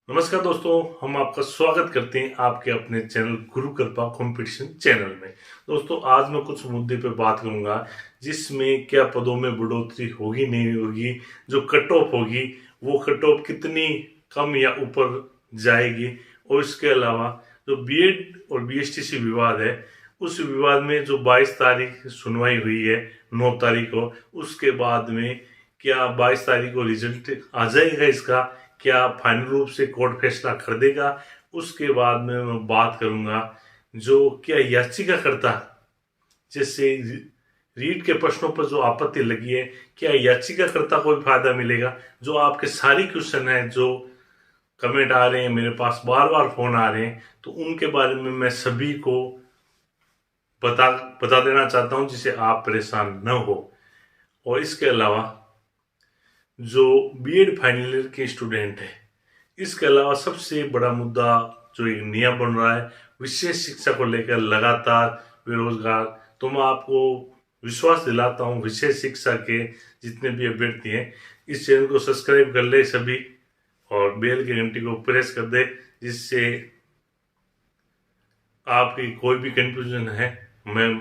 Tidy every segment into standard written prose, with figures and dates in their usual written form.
नमस्कार दोस्तों, हम आपका स्वागत करते हैं आपके अपने चैनल गुरु कृपा कंपटीशन चैनल में। दोस्तों, आज मैं कुछ मुद्दे पे बात करूंगा जिसमें क्या पदों में बढ़ोतरी होगी नहीं होगी, जो कट ऑफ होगी वो कट ऑफ कितनी कम या ऊपर जाएगी, और इसके अलावा जो बीएड और बीएसटीसी विवाद है उस विवाद में जो 22 तारीख सुनवाई हुई है 9 तारीख को, उसके बाद में क्या 22 तारीख को रिजल्ट आ जाएगा इसका, क्या फाइनल रूप से कोर्ट फैसला कर देगा। उसके बाद में मैं बात करूंगा जो क्या याचिकाकर्ता जैसे रीट के प्रश्नों पर जो आपत्ति लगी है, क्या याचिकाकर्ता को भी फायदा मिलेगा। जो आपके सारी क्वेश्चन है, जो कमेंट आ रहे हैं मेरे पास, बार बार फोन आ रहे हैं, तो उनके बारे में मैं सभी को बता बता देना चाहता हूं जिससे आप परेशान न हो। और इसके अलावा जो बीएड फाइनल ईयर के स्टूडेंट है, इसके अलावा सबसे बड़ा मुद्दा जो एक नियम बन रहा है विशेष शिक्षा को लेकर लगातार बेरोजगार, तो मैं आपको विश्वास दिलाता हूं विशेष शिक्षा के जितने भी अभ्यर्थी हैं इस चैनल को सब्सक्राइब कर ले सभी, और बेल की घंटी को प्रेस कर दे, जिससे आपकी कोई भी कंफ्यूजन है मैं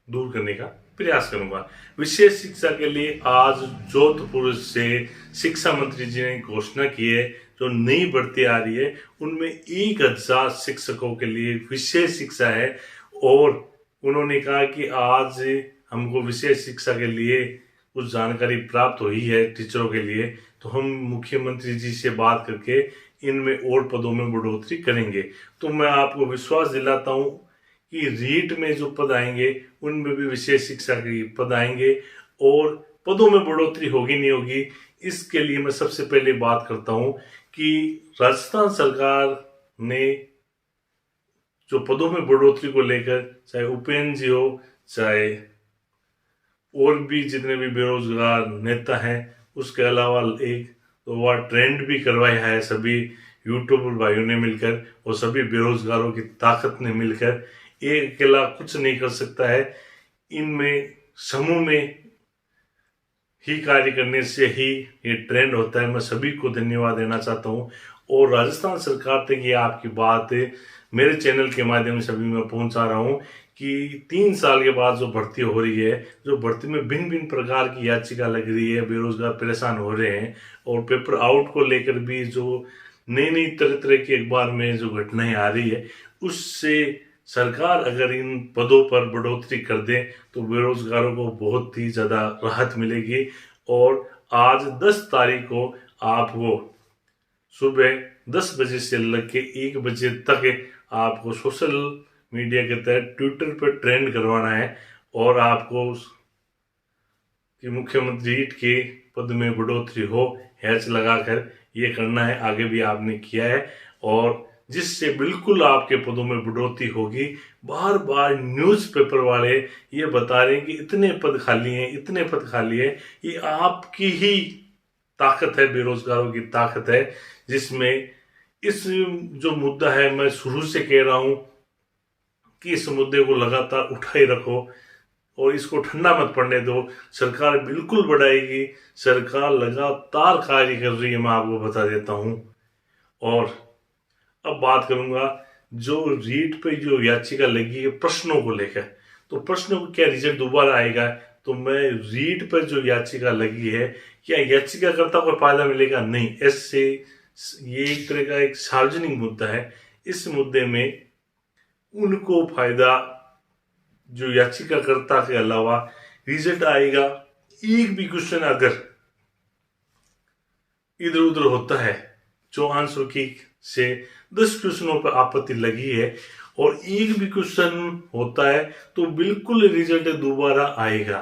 दूर करने का प्रयास करूंगा। विशेष शिक्षा के लिए आज जोधपुर से शिक्षा मंत्री जी ने घोषणा की है, जो नई भर्ती आ रही है उनमें 1000 शिक्षकों के लिए विशेष शिक्षा है। और उन्होंने कहा कि आज हमको विशेष शिक्षा के लिए कुछ जानकारी प्राप्त हुई है टीचरों के लिए, तो हम मुख्यमंत्री जी से बात करके इनमें और पदों में बढ़ोतरी करेंगे। तो मैं आपको विश्वास दिलाता हूं कि रीट में जो पद आएंगे उनमें भी विशेष शिक्षा के पद आएंगे, और पदों में बढ़ोतरी होगी नहीं होगी इसके लिए मैं सबसे पहले बात करता हूं कि राजस्थान सरकार ने जो पदों में बढ़ोतरी को लेकर, चाहे उपेंद्र जी हो, चाहे और भी जितने भी बेरोजगार नेता हैं, उसके अलावा एक तो वह ट्रेंड भी करवाया है सभी यूट्यूबर भाइयों ने मिलकर और सभी बेरोजगारों की ताकत ने मिलकर। एक अकेला कुछ नहीं कर सकता है, इनमें समूह में ही कार्य करने से ही ये ट्रेंड होता है। मैं सभी को धन्यवाद देना चाहता हूँ, और राजस्थान सरकार तक ये आपकी बात मेरे चैनल के माध्यम से अभी मैं पहुंचा रहा हूँ कि 3 साल के बाद जो भर्ती हो रही है, जो भर्ती में भिन्न भिन्न प्रकार की याचिका लग रही है, बेरोजगार परेशान हो रहे हैं, और पेपर आउट को लेकर भी जो नई नई तरह तरह की अखबार में जो घटनाएं आ रही है, उससे सरकार अगर इन पदों पर बढ़ोतरी कर दे तो बेरोजगारों को बहुत ही ज्यादा राहत मिलेगी। और आज 10 तारीख को आपको सुबह 10 बजे से लग के 1 बजे तक आपको सोशल मीडिया के तहत ट्विटर पर ट्रेंड करवाना है, और आपको कि मुख्यमंत्री के पद में बढ़ोतरी हो हैच लगाकर ये करना है। आगे भी आपने किया है, और जिससे बिल्कुल आपके पदों में बढ़ोतरी होगी। बार बार न्यूज़पेपर वाले ये बता रहे हैं कि इतने पद खाली हैं, इतने पद खाली है, ये आपकी ही ताकत है, बेरोजगारों की ताकत है, जिसमें इस जो मुद्दा है मैं शुरू से कह रहा हूं कि इस मुद्दे को लगातार उठाए रखो और इसको ठंडा मत पड़ने दो। सरकार बिल्कुल बढ़ाएगी, सरकार लगातार कार्य कर रही है, मैं आपको बता देता हूं। और अब बात करूंगा जो रीट पे जो याचिका लगी है प्रश्नों को लेकर, तो प्रश्नों को क्या रिजल्ट दोबारा आएगा, तो मैं रीट पर जो याचिका लगी है क्या याचिकाकर्ता को फायदा मिलेगा, नहीं, ऐसे ये एक तरह का एक सार्वजनिक मुद्दा है। इस मुद्दे में उनको फायदा जो याचिकाकर्ता के अलावा रिजल्ट आएगा। एक भी क्वेश्चन अगर इधर उधर होता है, जो आंसर की से 10 क्वेश्चनों पर आपत्ति लगी है और एक भी क्वेश्चन होता है, तो बिल्कुल रिजल्ट दोबारा आएगा।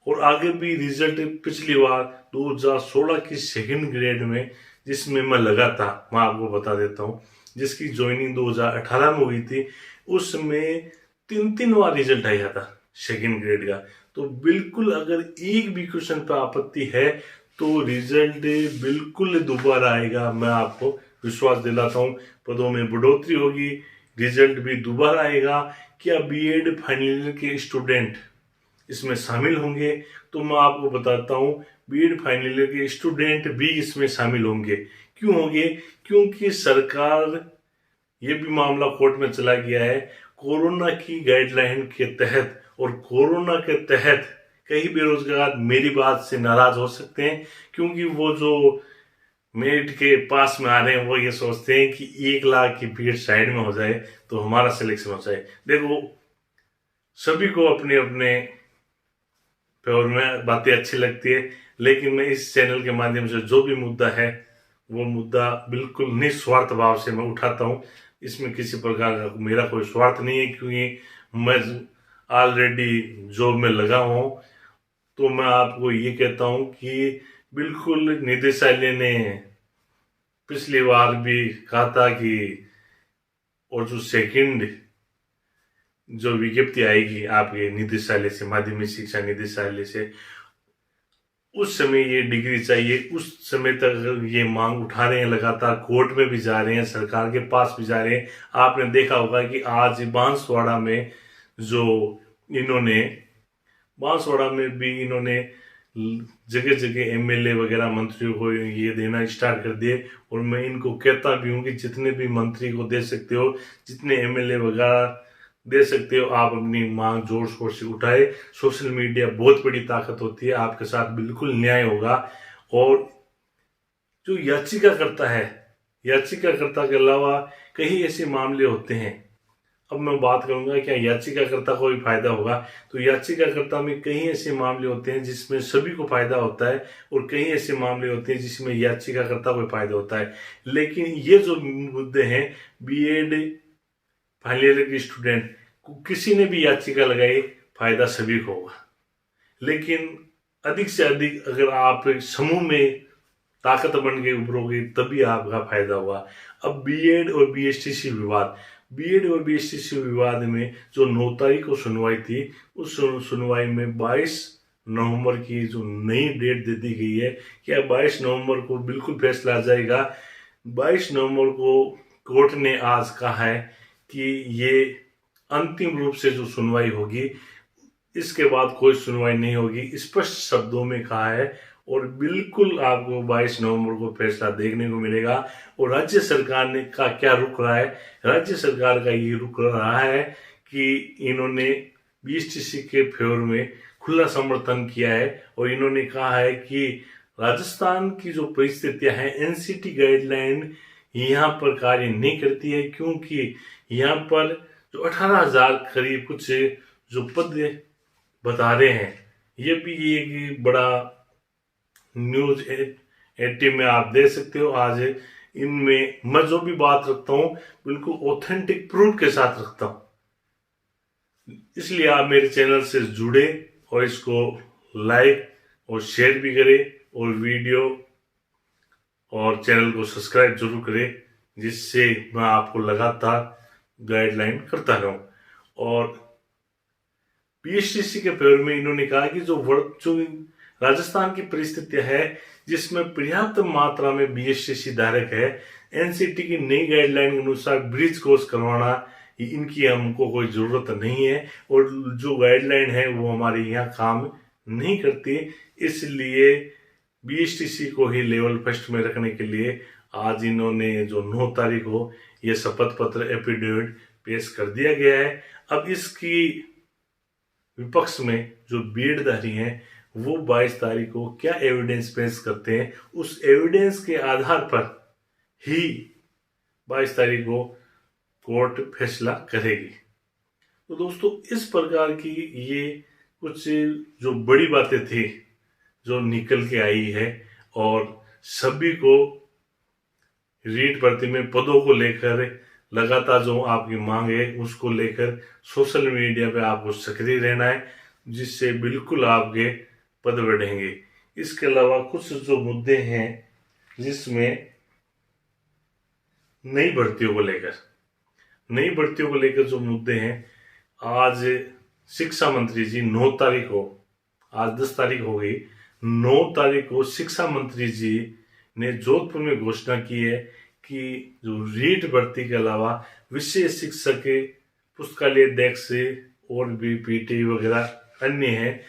और आगे भी रिजल्ट पिछली बार 2016 की सेकंड ग्रेड में जिसमें मैं लगा था, मैं आपको बता देता हूँ, जिसकी ज्वाइनिंग 2018 में हुई थी, उसमें 3 बार रिजल्ट आया था सेकंड ग्रेड का। तो बिल्कुल अगर एक भी क्वेश्चन पर आपत्ति है तो रिजल्ट बिल्कुल दोबारा आएगा, मैं आपको विश्वास दिलाता हूँ। पदों में बढ़ोतरी होगी, रिजल्ट भी दोबारा आएगा। क्या बीएड फाइनल ईयर के स्टूडेंट इसमें शामिल होंगे, तो मैं आपको बताता हूँ बीएड फाइनल ईयर के स्टूडेंट भी इसमें शामिल होंगे, क्यों होंगे? क्योंकि सरकार, ये भी मामला कोर्ट में चला गया है, कोरोना की गाइडलाइन के तहत और कोरोना के तहत कई बेरोजगार मेरी बात से नाराज हो सकते हैं, क्योंकि वो जो मेरिट के पास में आ रहे हैं वो ये सोचते हैं कि 1 लाख की भीड़ साइड में हो जाए तो हमारा सिलेक्शन हो जाए। देखो, सभी को अपने अपने फेवर में बातें अच्छी लगती है, लेकिन मैं इस चैनल के माध्यम से जो भी मुद्दा है वो मुद्दा बिल्कुल निस्वार्थ भाव से मैं उठाता हूँ। इसमें किसी प्रकार का मेरा कोई स्वार्थ नहीं है, क्योंकि मैं ऑलरेडी जॉब में लगा हूँ। तो मैं आपको ये कहता हूँ कि बिल्कुल निदेशालय ने पिछली बार भी कहा था कि, और जो सेकंड जो विज्ञप्ति आएगी आपके निदेशालय से, माध्यमिक शिक्षा निदेशालय से, उस समय ये डिग्री चाहिए, उस समय तक ये मांग उठा रहे हैं, लगातार कोर्ट में भी जा रहे हैं, सरकार के पास भी जा रहे हैं। आपने देखा होगा कि आज बांसवाड़ा में जो इन्होंने, बांसवाड़ा में भी इन्होंने जगह जगह एमएलए वगैरह मंत्रियों को ये देना स्टार्ट कर दिए। और मैं इनको कहता भी हूँ कि जितने भी मंत्री को दे सकते हो, जितने एमएलए वगैरह दे सकते हो, आप अपनी मांग जोर शोर से उठाए। सोशल मीडिया बहुत बड़ी ताकत होती है, आपके साथ बिल्कुल न्याय होगा। और जो याचिकाकर्ता है, याचिकाकर्ता के अलावा कई ऐसे मामले होते हैं। अब मैं बात करूंगा क्या याचिकाकर्ता को भी फायदा होगा, तो याचिकाकर्ता में कई ऐसे मामले होते हैं जिसमें सभी को फायदा होता है, और कई ऐसे मामले होते हैं जिसमें याचिकाकर्ता को फायदा होता है। लेकिन ये जो मुद्दे हैं, बीएड फाइनल ईयर के स्टूडेंट को किसी ने भी याचिका लगाई, फायदा सभी को होगा। लेकिन अधिक से अधिक अगर आप समूह में ताकत बन के उभरोगे तभी आपका फायदा होगा। अब बीएड और बीएसटीसी विवाद, बीएड और बीएसटीसी विवाद में जो 9 तारीख को सुनवाई थी, उस सुनवाई में 22 नवंबर की जो नई डेट दे दी गई है, क्या 22 नवंबर को बिल्कुल फैसला आ जाएगा। 22 नवंबर को कोर्ट ने आज कहा है कि ये अंतिम रूप से जो सुनवाई होगी, इसके बाद कोई सुनवाई नहीं होगी, स्पष्ट शब्दों में कहा है। और बिल्कुल आपको 22 नवंबर को फैसला देखने को मिलेगा। और राज्य सरकार ने का क्या रुख रहा है, राज्य सरकार का ये रुख रहा है कि इन्होंने बीएसटीसी के फेवर में खुला समर्थन किया है, और इन्होंने कहा है कि राजस्थान की जो परिस्थितियां हैं, एनसीटी गाइडलाइन यहाँ पर कार्य नहीं करती है, क्योंकि यहाँ पर जो 18,000 करीब कुछ जो पद बता रहे हैं, ये भी एक बड़ा न्यूज 80 में आप देख सकते हो। आज इनमें मैं जो भी बात रखता हूँ बिल्कुल ऑथेंटिक प्रूफ के साथ रखता हूँ, इसलिए आप मेरे चैनल से जुड़े और इसको लाइक और शेयर भी करें, और वीडियो और चैनल को सब्सक्राइब जरूर करें, जिससे मैं आपको लगातार गाइडलाइन करता रहूं। और बीएसटीसी के फेवर में इन्होंने कहा कि जो राजस्थान की परिस्थितियां है, जिसमें पर्याप्त मात्रा में बीएसटीसी धारक है, एनसीटी की नई गाइडलाइन के अनुसार ब्रिज कोर्स करवाना इनकी हमको कोई जरूरत नहीं है, और जो गाइडलाइन है वो हमारे यहाँ काम नहीं करती। इसलिए बीएसटीसी को ही लेवल फर्स्ट में रखने के लिए आज इन्होंने जो 9 तारीख को ये शपथ पत्र एफिडेविट पेश कर दिया गया है। अब इसकी विपक्ष में जो बीएडधारी हैं वो 22 तारीख को क्या एविडेंस पेश करते हैं, उस एविडेंस के आधार पर ही 22 तारीख को कोर्ट फैसला करेगी। तो दोस्तों, इस प्रकार की ये कुछ जो बड़ी बातें थी जो निकल के आई है, और सभी को रीट भर्ती में पदों को लेकर लगातार जो आपकी मांग है उसको लेकर सोशल मीडिया पे आपको सक्रिय रहना है, जिससे बिल्कुल आपके पद बढ़ेंगे। इसके अलावा कुछ जो मुद्दे हैं जिसमें नई भर्तियों को लेकर जो मुद्दे हैं, आज शिक्षा मंत्री जी 9 तारीख को, आज 10 तारीख हो गई, 9 तारीख को शिक्षा मंत्री जी ने जोधपुर में घोषणा की है कि जो रीट भर्ती के अलावा विषय शिक्षक के पुस्तकालय अध्यक्ष और भी पीटी वगैरह अन्य हैं,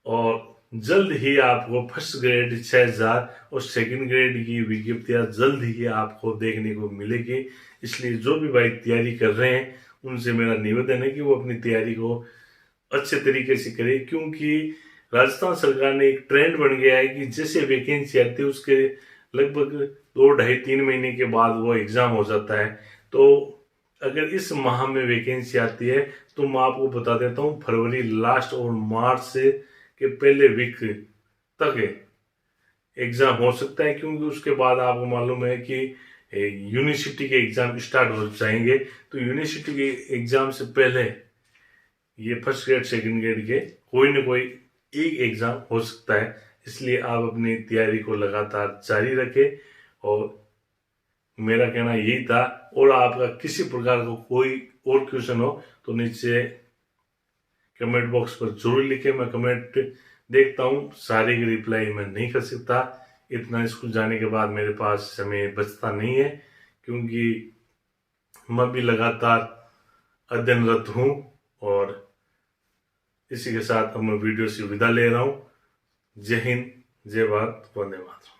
और जल्द ही आपको फर्स्ट ग्रेड 6000 और सेकंड ग्रेड की विज्ञप्तियां जल्द ही आपको देखने को मिलेगी। इसलिए जो भी भाई तैयारी कर रहे हैं उनसे मेरा निवेदन है कि वो अपनी तैयारी को अच्छे तरीके से करें, क्योंकि राजस्थान सरकार ने एक ट्रेंड बन गया है कि जैसे वैकेंसी आती है उसके लगभग 2 ढाई 3 महीने के बाद वो एग्जाम हो जाता है। तो अगर इस माह में वैकेंसी आती है तो मैं आपको बता देता हूँ फरवरी लास्ट और मार्च से के पहले वीक तक एग्जाम हो सकता है, क्योंकि उसके बाद आपको मालूम है कि यूनिवर्सिटी के एग्जाम स्टार्ट हो जाएंगे। तो यूनिवर्सिटी के एग्जाम से पहले ये फर्स्ट ग्रेड सेकंड ग्रेड के कोई ना कोई एक एग्जाम हो सकता है। इसलिए आप अपनी तैयारी को लगातार जारी रखें। और मेरा कहना यही था। और आपका किसी प्रकार का कोई और क्वेश्चन हो तो नीचे कमेंट बॉक्स पर जरूर लिखे। मैं कमेंट देखता हूँ, सारे की रिप्लाई मैं नहीं कर सकता। इतना स्कूल जाने के बाद मेरे पास समय बचता नहीं है, क्योंकि मैं भी लगातार अध्ययनरत हूँ। और इसी के साथ अब मैं वीडियो से विदा ले रहा हूँ। जय हिंद, जय भारत, वंदे मातरम।